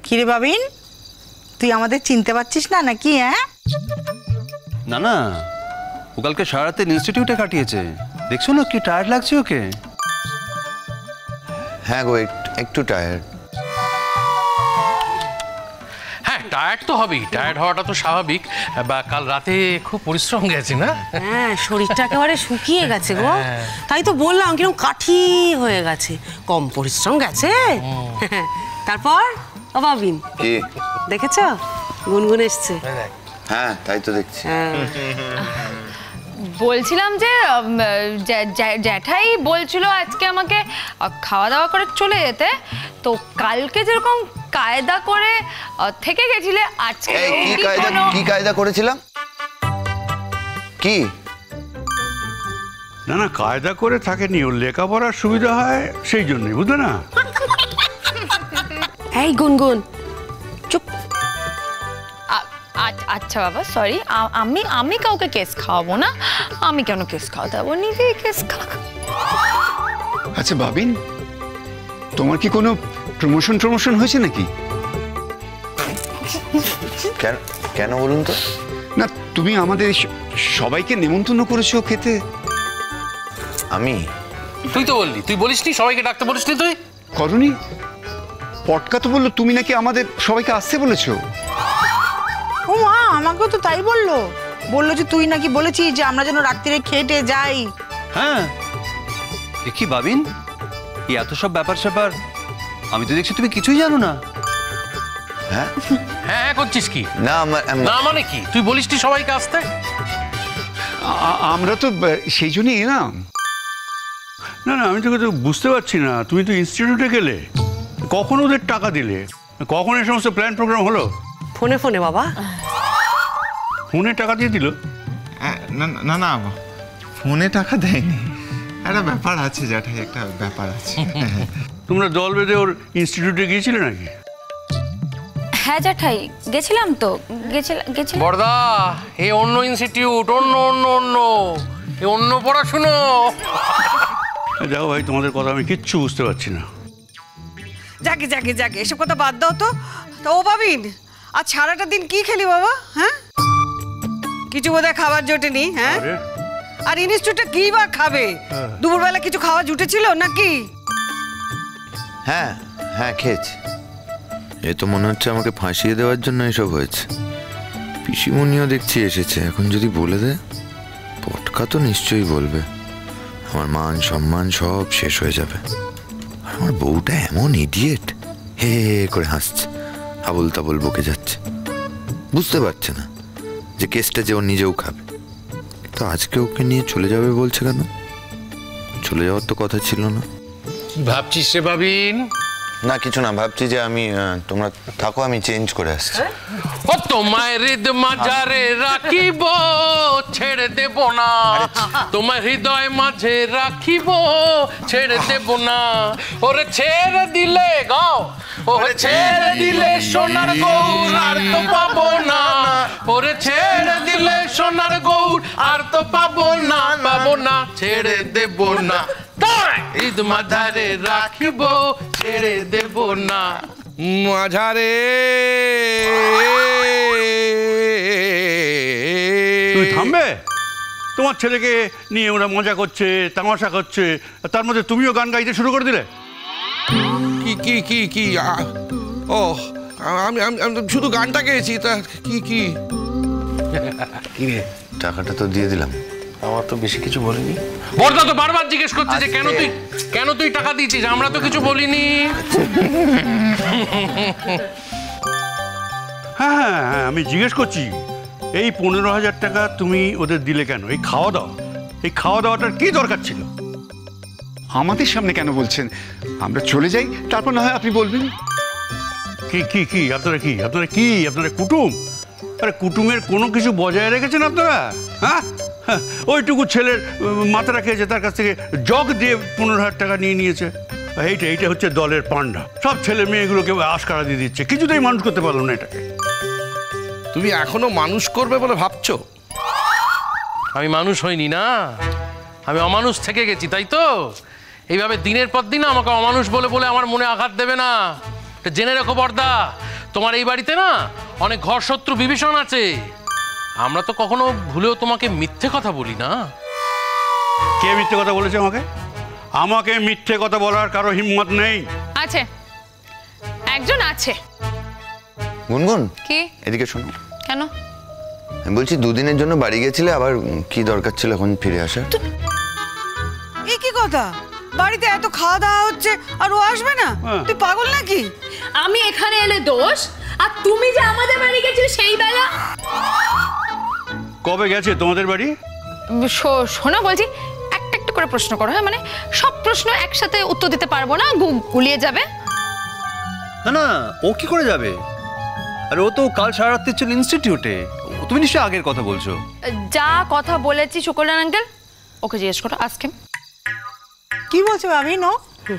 কিরে বাবিন, তুই আমাদের চিনতে পারছিস না নাকি? হ্যাঁ না না, ও কালকে সারা রাতে ইনস্টিটিউটে কাটিয়েছে, দেখছো না কি টায়ার্ড লাগছে ওকে। হ্যাঁ গো, একটু টায়ার্ড। হ্যাঁ, টায়ার্ড তো হবেই, টায়ার্ড হওয়াটা তো স্বাভাবিক। বা কাল রাতে খুব পরিশ্রম গেছে না? হ্যাঁ, শরীরটা একেবারে শুকিয়ে গেছে গো। তাই তো বললাম কিরকম কাঠি হয়ে গেছে, কম পরিশ্রম গেছে। তারপর ও বাবিন, কি দেখেছ গুনগুন এসছে? হ্যাঁ তাই তো দেখছি। বলছিলাম যে জ্যাঠাই বলছিল আজকে আমাকে খাওয়া দাওয়া করে চলে যেতে, তো কালকে যেরকম কায়দা করে থেকে গেছিলে আজকে কি কায়দা করেছিলাম? কি না না, কায়দা করে থাকেনি, ওর লেখাপড়ার সুবিধা হয় সেই জন্যই, বুঝলে না? এই গুনগুন চুপ। আচ্ছা বাবা, সরি, আমি কাউকে কেস খাওয়াবো না। আমি কেন কেস খাওয়াতে যাবো? নিজেই কেস খাওয়া। আচ্ছা বাবিন, তোমার কি কোনো প্রমোশন হয়েছে নাকি? কেন বলুন তো? না, তুমি আমাদের সবাইকে নেমন্তন্ন করেছো খেতে। তুই তো বললি, তুই বলিসনি সবাইকে ডাকতে বলিসনি? তুই করনি? পটকা তো বললো তুমি নাকি আমাদের সবাইকে আসতে বলেছো। ও মা, আমাকেও তো তাই বললো যে তুই নাকি বলেছিস যে আমরা যেন রাত্রিরে খেটে যাই। হ্যাঁ, কি বাবিন, এত সব ব্যাপার স্যাপার আমি তো দেখছি তুমি কিছুই জানো না। হ্যাঁ হ্যাঁ করছিস কি? না মানে কি? তুই বলিসনি সবাইকে আসতে? আমরা তো সেই জন্যই এলাম। না না, আমি তোকে তো বুঝতে পারছি না, তুমি তো ইনস্টিটিউটে গেলে, কখন ওদের টাকা দিলে, কখন এই সমস্ত প্ল্যান প্রোগ্রাম হলো? ফোনে ফোনে বাবা। ফোনে টাকা দিয়ে দিল? না না, ফোনে টাকা দেয়নি, একটা ব্যাপার আছে জ্যাঠাই, একটা ব্যাপার আছে। তোমরা দল বেঁধে ওর ইনস্টিটিউটে গিয়েছিলে নাকি? হ্যাঁ জ্যাঠাই, গেছিলাম তো, গেছিলাম। বড়দা, এই অন্য ইনস্টিটিউট, অন্য পড়াশুনো। দেখো ভাই, তোমাদের কথা আমি কিচ্ছু বুঝতে পারছি না। যাকে এসব কথা বাদ দাও তো। ও বাবিন, আজ সারাটা দিন কি খেলি বাবা? হ্যাঁ, কিছু বোধহয় খাবার জোটেনি। হ্যাঁ, আর ইনস্টিটিউটে কি বা খাবে? দুপুরবেলা কিছু খাওয়া জুটেছিল নাকি? হ্যাঁ হ্যাঁ খেয়েছি। এ তো মনে হচ্ছে আমাকে ফাঁসিয়ে দেওয়ার জন্য এসব হয়েছে। পিসিমণিও দেখছি এসেছে, এখন যদি বলে দেয়, পটকা তো নিশ্চয়ই বলবে, আমার মান সম্মান সব শেষ হয়ে যাবে। আমার বউটা এমন ইডিয়েট, হে করে হাসছে, আবল তাবল বকে যাচ্ছে, বুঝতে পারছে না যে কেসটা যে ও নিজেও খাবে। তো আজকে ওকে নিয়ে চলে যাবে বলছে কেন? চলে যাওয়ার তো কথা ছিল না। কি ভাবছিস রে বাবিন? না কিছু না, ভাবছি যে আমি তোমরা থাকো, আমি চেঞ্জ করে আসছি। ও তোমায় হৃদ মাঝারে রাখিব, ছেড়ে দেব না, তোমার হৃদয় মাঝে রাখিব, ছেড়ে দেব না। ওরে ছেড়ে দিলে গাও, ওরে ছেড়ে দিলে সোনার গৌর আর তো পাবো না, ওরে ছেড়ে দিলে সোনার গৌর আর তো পাবো না, ছেড়ে দেব না, হৃদ মাঝারে রাখিব, ছেড়ে দেব না। মাঝারে তুমি থামবে? তোমার ছেলেকে নিয়ে ওরা মজা করছে, তামাশা করছে, তার মধ্যে তুমিও গান গাইতে শুরু করে দিলে। কি ও, আমি শুধু গানটা গেয়েছি, তা কি টাকাটা তো দিয়ে দিলাম। আমার তো বেশি কিছু বলিনি। বড়দা তো বারবার জিজ্ঞেস করছে যে কেন তুই টাকা দিয়েছিস, আমরা তো কিছু বলিনি। হ্যাঁ হ্যাঁ হ্যাঁ, আমি জিজ্ঞেস করছি, এই 15,000 টাকা তুমি ওদের দিলে কেন? এই খাওয়া দাওয়াটার কি দরকার ছিল? আমাদের সামনে কেন বলছেন? আমরা চলে যাই, তারপর না হয় আপনি বলবেন। কি আপনারা কুটুম? আরে কুটুমের কোনো কিছু বজায় রেখেছেন আপনারা? হ্যাঁ, ওইটুকু ছেলের মাথাটা খেয়েছে, তার কাছ থেকে জগ দিয়ে 15,000 টাকা নিয়েছে। এইটা হচ্ছে দলের পান্ডা, সব ছেলে মেয়েগুলোকে আশকারা দিয়ে দিচ্ছে, কিছুতেই মানুষ করতে পারলো না এটাকে। তুমি এখনো মানুষ করবে বলে ভাবছো? আমি মানুষ হইনি না, আমি অমানুষ থেকে গেছি, তাই তো? এইভাবে দিনের পর দিন আমাকে অমানুষ বলে আমার মনে আঘাত দেবে না, জেনে রেখো বড়দা। তোমার এই বাড়িতে না অনেক ঘর শত্রু বিভীষণ আছে। আমরা তো কখনো ভুলেও তোমাকে মিথ্যে কথা বলি না। কে মিথ্যে কথা বলেছে আমাকে? আমাকে মিথ্যে কথা বলার কারো হিম্মত নেই। আছে, একজন আছে। গুনগুন, কি? এদিকে শোনো। কেন? আমি বলছি দুদিনের জন্য বাড়ি গেছিলে, আবার কি দরকার ছিল এখন ফিরে আসার? এই কি কথা? বাড়িতে এত খাওয়া দাওয়া হচ্ছে আর ও আসবে না? তুই পাগল নাকি? আমি এখানে এলে দোষ, আর তুমি যে আমাদের বাড়ি গেছিলে সেই বেলা। কবে গেছে তোমাদের বাড়ি? শোনো বলছি, একটা একটা করে প্রশ্ন করো। হ্যাঁ, মানে সব প্রশ্ন একসাথে উত্তর দিতে পারবো না, গুলিয়ে যাবে। না না, ও কি করে যাবে? আরে ও তো কাল সারা রাত্রি ছিল ইনস্টিটিউটে। তুমি নিশ্চয়ই আগের কথা বলছো। যা কথা বলেছি শুকলান আঙ্কেল, ওকে জিজ্ঞেস করো, আজকে কি বলছো বাবিন ও?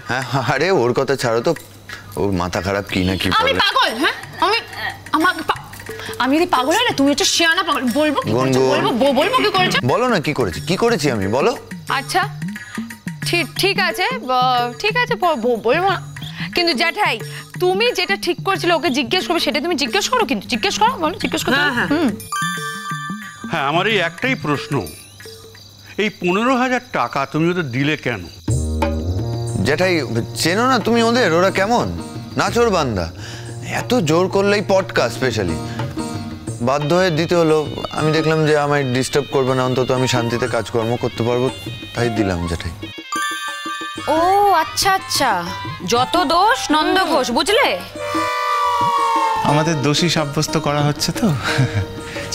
হ্যাঁ, আরে ওর কথা ছাড়ো তো, ওর মাথা খারাপ কি না কি আমি বলে। পাগল? হ্যাঁ, আমি যদি পাগল হয় না, তুমি হচ্ছে শিয়ানা পাগল। বলবো কি করেছো? বলবো কি করেছো? বলো না কি করেছি, কি করেছি আমি, বলো। আচ্ছা ঠিক আছে, ঠিক আছে, বলবো না। কিন্তু জ্যাঠাই, তুমি যেটা ঠিক করেছিলে ওকে জিজ্ঞেস করবে, সেটা তুমি জিজ্ঞেস করো। কিন্তু জিজ্ঞেস করো, বলো, জিজ্ঞেস করো। হ্যাঁ, আমার এই একটাই প্রশ্ন, এই 15,000 টাকা তুমি ওদের দিলে কেন? জ্যাঠাই, চেনো না তুমি ওদের? ওরা কেমন নাচোর বান্দা। এত জোর করলেই পডকাস্ট স্পেশালি বাধ্য হয়ে দিতে হলো। আমি দেখলাম যে আমায় ডিস্টার্ব করবে না, অন্তত আমি শান্তিতে কাজকর্ম করতে পারবো, তাই দিলাম জ্যাঠাই। ও আচ্ছা আচ্ছা, যত দোষ নন্দ ঘোষ, বুঝলে? আমাদের দোষী সাব্যস্ত করা হচ্ছে তো,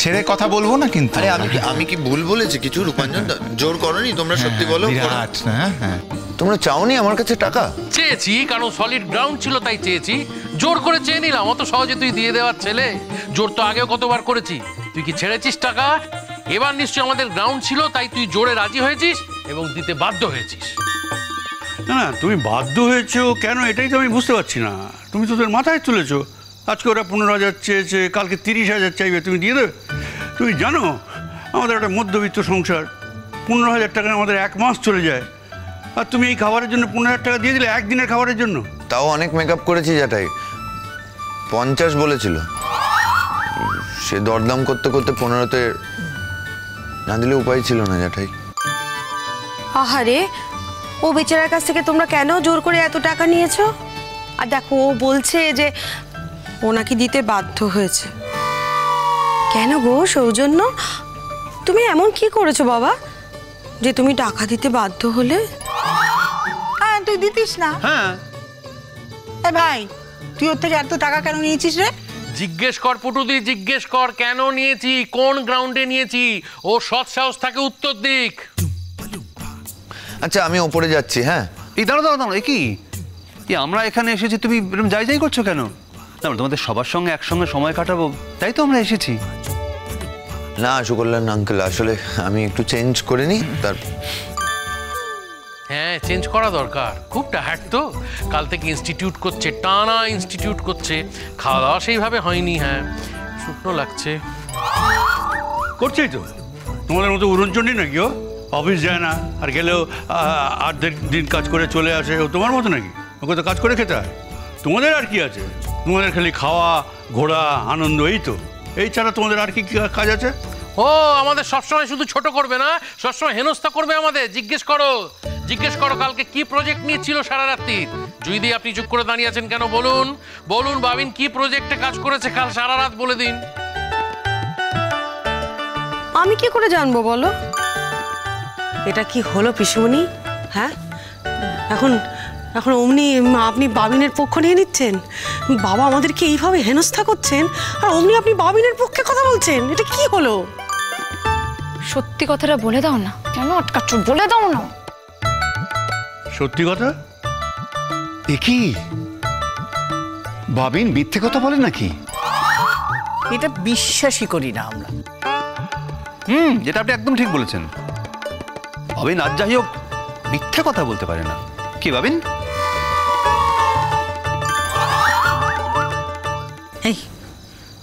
ছেড়ে কথা বলবো না কিন্তু। আরে আমি কি ভুল বলেছি কিছু? রূপাঞ্জন, জোর করনি তোমরা, সত্যি বলো। বিরাট না? হ্যাঁ, তোমরা চাওনি আমার কাছে টাকা? চেয়েছি, কারণ সলিড গ্রাউন্ড ছিল তাই চেয়েছি। জোর করে চেয়ে নিলাম, অত সহজে তুই দিয়ে দেওয়ার ছেলে? জোর তো আগেও কতবার করেছি। তুই কি ছেড়েছিস টাকা? এবার নিশ্চয়ই আমাদের গ্রাউন্ড ছিল তাই তুই জোরে রাজি হয়েছিস এবং দিতে বাধ্য হয়েছিস। না না, তুমি বাধ্য হয়েছো কেন এটাই তো আমি বুঝতে পারছি না। তুমি তোদের মাথায় তুলেছো, আজকে ওরা 15,000 চেয়েছে, কালকে 30,000 চাইবে, তুমি দিয়ে দেবে? তুমি জানো আমাদের একটা মধ্যবিত্ত সংসার, 15,000 টাকায় আমাদের 1 মাস চলে যায়। আর তুমি এই খাবারের জন্য 15,000 টাকা দিয়ে দিলে, একদিনের খাবারের জন্য। তাও অনেক মেকআপ করেছি জ্যাঠাই, 50 বলেছিল। সে দরদাম করতে করতে 15তে না দিলে উপায় ছিল না জ্যাঠাই। আহারে, ও বেচারার কাছ থেকে তোমরা কেন জোর করে এত টাকা নিয়েছো? আর দেখো, ও বলছে যে ও নাকি দিতে বাধ্য হয়েছে। কেন গো সৌজন্য, তুমি এমন কি করেছো বাবা যে তুমি টাকা দিতে বাধ্য হলে? হ্যাঁ, তুই দিতিস না? হ্যাঁ। এ ভাই, তুই ওর থেকে এত টাকা কেন নিয়েছিস রে? জিজ্ঞেস কর পুটুদি, জিজ্ঞেস কর কেন নিয়েছি, কোন গ্রাউন্ডে নিয়েছি। ও সৎ সাহস থাকে উত্তর দিক। আচ্ছা, আমি ওপরে যাচ্ছি। হ্যাঁ, এই দাঁড়াও দাঁড়াও দাঁড়াও, কি আমরা এখানে এসেছি, তুমি এরকম যাই যাই করছো কেন? না, তোমাদের সবার সঙ্গে একসঙ্গে সময় কাটাবো তাই তো আমরা এসেছি। না সুকল্যাণ আঙ্কেল, আসলে আমি একটু চেঞ্জ করে নিই। তার হ্যাঁ, চেঞ্জ করা দরকার, খুব টায়ার্ড তো। কাল থেকে ইনস্টিটিউট করছে, টানা ইনস্টিটিউট করছে, খাওয়া দাওয়া সেইভাবে হয়নি। হ্যাঁ, শুকনো লাগছে। করছেই তো, তোমাদের মতো উড়নচণ্ডী নাকি ও? অফিস যায় না, আর গেলেও 8 দিন কাজ করে চলে আসে। ও তোমার মতো নাকি? ওকে তো কাজ করে খেতে হয়। তোমাদের আর কি আছে? তোমাদের খালি খাওয়া, ঘোরা, আনন্দ, এই তো। এই ছাড়া তোমাদের আর কি কাজ আছে? ও আমাদের সবসময় শুধু ছোট করবে না, সবসময় হেনস্থা করবে আমাদের। জিজ্ঞেস করো, জিজ্ঞেস করো কালকে কি প্রজেক্ট নিয়েছিল সারা রাত্রি। জুইদি, আপনি চুপ করে দাঁড়িয়ে আছেন কেন? বলুন বলুন, বাবিন কি প্রজেক্টে কাজ করেছে কাল সারা রাত, বলে দিন। আমি কি করে জানবো বলো? এটা কি হলো পিসিমণি? হ্যাঁ, এখন অমনি আপনি বাবিনের পক্ষ নিয়ে নিচ্ছেন? বাবা আমাদেরকে এইভাবে হেনস্থা করছেন, আর অমনি আপনি বাবিনের পক্ষে কথা বলছেন? এটা কি হলো? সত্যি কথাটা বলে দাও না, কেন আটকাচ্ছ? বলে দাও না। সত্যি কথা? এ কি বাবিন মিথ্যে কথা বলে নাকি? এটা বিশ্বাসই করি না আমরা। যেটা আপনি একদম ঠিক বলেছেন। বাবিন আজ যাই হোক মিথ্যে কথা বলতে পারে না। কি বাবিন? এই,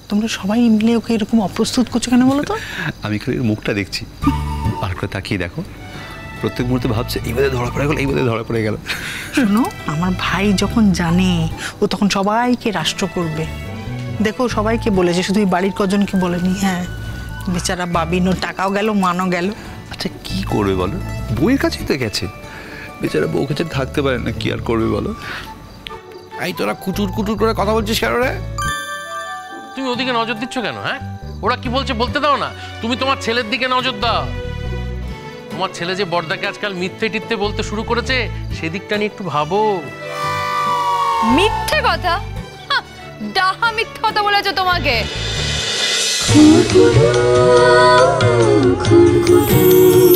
তোমরা সবাই মিলে ওকে এরকম অপ্রস্তুত করছো কেন বলো তো? আমি খালি মুখটা দেখছি, আর করে তাকিয়ে দেখো, প্রত্যেক মুহূর্তে ভাবছে এই বোধহয় ধরা পড়ে গেল, এই বোধহয় ধরা পড়ে গেল। শোনো, আমার ভাই যখন জানে, ও তখন সবাইকে রাষ্ট্র করবে। দেখো সবাইকে বলেছে, শুধু এই বাড়ির কজনকে বলেনি। হ্যাঁ, বেচারা বাবিন, ওর টাকাও গেল, মানও গেল। আচ্ছা কি করবে বলো, বউয়ের কাছেই তো গেছে, বেচারা বউ কাছে থাকতে পারে না, কি আর করবে বলো। এই তোরা কুটুর কুটুর করে কথা বলছিস কেন রে? তুমি ওদিকে নজর দিচ্ছ কেন? হ্যাঁ, ওরা কি বলছে বলতে দাও না। তুমি তোমার ছেলের দিকে নজর দাও। তোমার ছেলে যে বড়দাকে আজকাল মিথ্যে টিথ্যে বলতে শুরু করেছে, সেদিকটা নিয়ে একটু ভাবো। মিথ্যে কথা? ডাহা মিথ্যে কথা বলেছে তোমাকে। খুন খুন